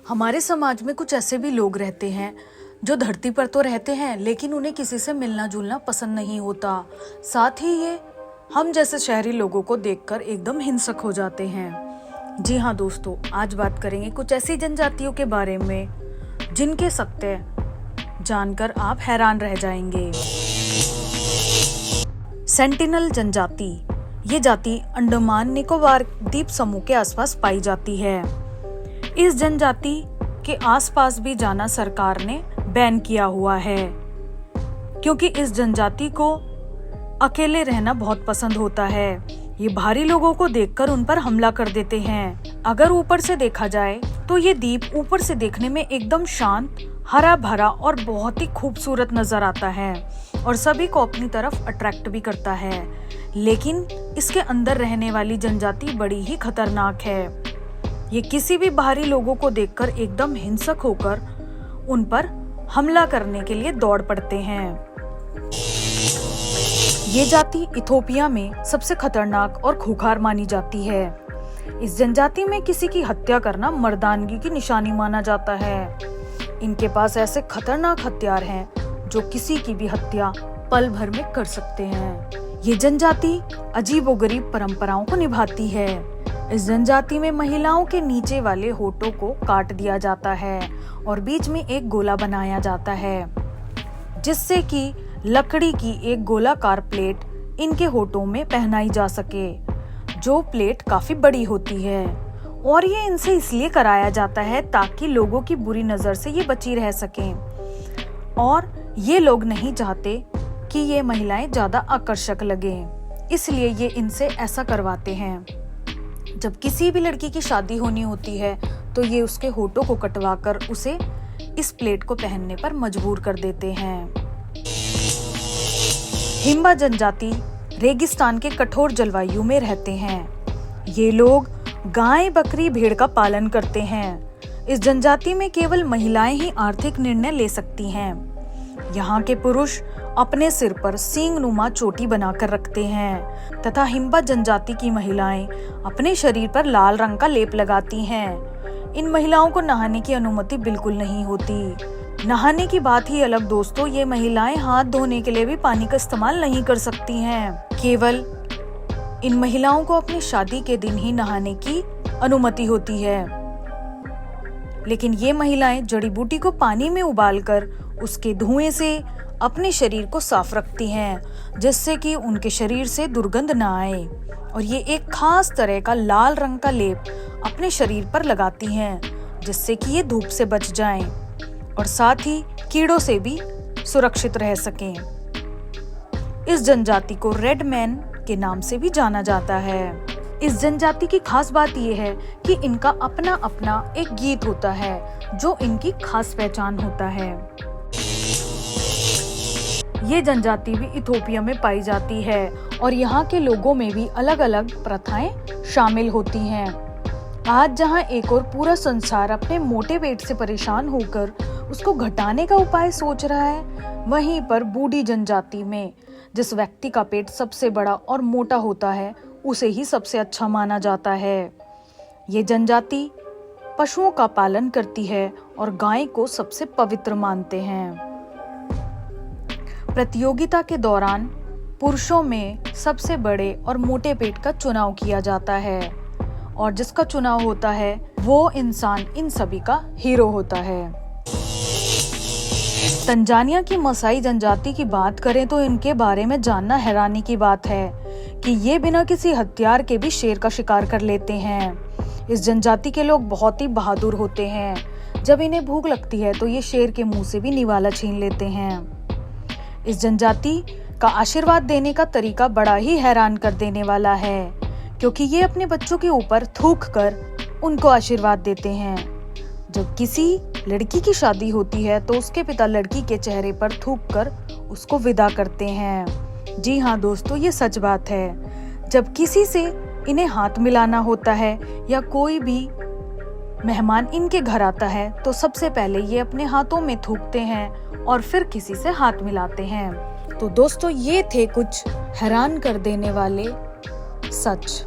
हमारे समाज में कुछ ऐसे भी लोग रहते हैं जो धरती पर तो रहते हैं लेकिन उन्हें किसी से मिलना जुलना पसंद नहीं होता। साथ ही ये हम जैसे शहरी लोगों को देखकर एकदम हिंसक हो जाते हैं। जी हाँ दोस्तों, आज बात करेंगे कुछ ऐसी जनजातियों के बारे में जिनके सत्य जानकर आप हैरान रह जाएंगे। सेंटिनल जनजाति। ये जाति अंडमान निकोबार द्वीप समूह के आसपास पाई जाती है। इस जनजाति के आसपास भी जाना सरकार ने बैन किया हुआ है क्योंकि इस जनजाति को अकेले रहना बहुत पसंद होता है। ये भारी लोगों को देखकर उन पर हमला कर देते हैं। अगर ऊपर से देखा जाए तो ये द्वीप ऊपर से देखने में एकदम शांत, हरा भरा और बहुत ही खूबसूरत नजर आता है और सभी को अपनी तरफ अट्रैक्ट भी करता है। लेकिन इसके अंदर रहने वाली जनजाति बड़ी ही खतरनाक है। ये किसी भी बाहरी लोगों को देखकर एकदम हिंसक होकर उन पर हमला करने के लिए दौड़ पड़ते हैं। ये जाति इथोपिया में सबसे खतरनाक और खूंखार मानी जाती है। इस जनजाति में किसी की हत्या करना मर्दानगी की निशानी माना जाता है। इनके पास ऐसे खतरनाक हथियार हैं जो किसी की भी हत्या पल भर में कर सकते हैं। ये जनजाति अजीबोगरीब परंपराओं को निभाती है। इस जनजाति में महिलाओं के नीचे वाले होठों को काट दिया जाता है और बीच में एक गोला बनाया जाता है जिससे कि लकड़ी की एक गोलाकार प्लेट इनके होठों में पहनाई जा सके, जो प्लेट काफी बड़ी होती है। और ये इनसे इसलिए कराया जाता है ताकि लोगों की बुरी नजर से ये बची रह सकें और ये लोग नहीं चाहते कि ये महिलाएं ज्यादा आकर्षक लगें, इसलिए ये इनसे ऐसा करवाते हैं। जब किसी भी लड़की की शादी होनी होती है तो ये उसके होठों को कटवाकर उसे इस प्लेट को पहनने पर मजबूर कर देते हैं। हिम्बा जनजाति रेगिस्तान के कठोर जलवायु में रहते हैं। ये लोग गाय, बकरी, भेड़ का पालन करते हैं। इस जनजाति में केवल महिलाएं ही आर्थिक निर्णय ले सकती हैं। यहाँ के पुरुष अपने सिर पर सींगनुमा चोटी बनाकर रखते हैं तथा हिम्बा जनजाति की महिलाएं अपने शरीर पर लाल रंग का लेप लगाती हैं। इन महिलाओं को नहाने की अनुमति बिल्कुल नहीं होती। नहाने की बात ही अलग दोस्तों, ये महिलाएं हाथ धोने के लिए भी पानी का इस्तेमाल नहीं कर सकती हैं। केवल इन महिलाओं को अपनी शादी के दिन ही नहाने की अनुमति होती है। लेकिन ये महिलाएं जड़ी बूटी को पानी में उबालकर उसके धुएं से अपने शरीर को साफ रखती हैं जिससे कि उनके शरीर से दुर्गंध ना आए। और ये एक खास तरह का लाल रंग का लेप अपने शरीर पर लगाती हैं जिससे कि ये धूप से बच जाएं और साथ ही कीड़ों से भी सुरक्षित रह सकें। इस जनजाति को रेड मैन के नाम से भी जाना जाता है। इस जनजाति की खास बात यह है कि इनका अपना अपना एक गीत होता है जो इनकी खास पहचान होता है। ये जनजाति भी इथोपिया में पाई जाती है और यहाँ के लोगों में भी अलग अलग प्रथाएं शामिल होती हैं। आज जहाँ एक और पूरा संसार अपने मोटे पेट से परेशान होकर उसको घटाने का उपाय सोच रहा है, वहीं पर बूढ़ी जनजाति में जिस व्यक्ति का पेट सबसे बड़ा और मोटा होता है उसे ही सबसे अच्छा माना जाता है। ये जनजाति पशुओं का पालन करती है और गाय को सबसे पवित्र मानते हैं। प्रतियोगिता के दौरान पुरुषों में सबसे बड़े और मोटे पेट का चुनाव किया जाता है और जिसका चुनाव होता है वो इंसान इन सभी का हीरो होता है। तंजानिया की मसाई जनजाति की बात करें तो इनके बारे में जानना हैरानी की बात है कि ये बिना किसी हथियार के भी शेर का शिकार कर लेते हैं। इस जनजाति के लोग बहुत ही बहादुर होते हैं। जब इन्हें भूख लगती है तो ये शेर के मुंह से भी निवाला छीन लेते हैं। इस जनजाति का आशीर्वाद देने का तरीका बड़ा ही हैरान कर देने वाला है क्योंकि ये अपने बच्चों के ऊपर थूक कर उनको आशीर्वाद देते हैं। जब किसी लड़की की शादी होती है तो उसके पिता लड़की के चेहरे पर थूक कर उसको विदा करते हैं। जी हाँ दोस्तों, ये सच बात है। जब किसी से इन्हें हाथ मिलाना होता है या कोई भी मेहमान इनके घर आता है तो सबसे पहले ये अपने हाथों में थूकते हैं और फिर किसी से हाथ मिलाते हैं। तो दोस्तों, ये थे कुछ हैरान कर देने वाले सच।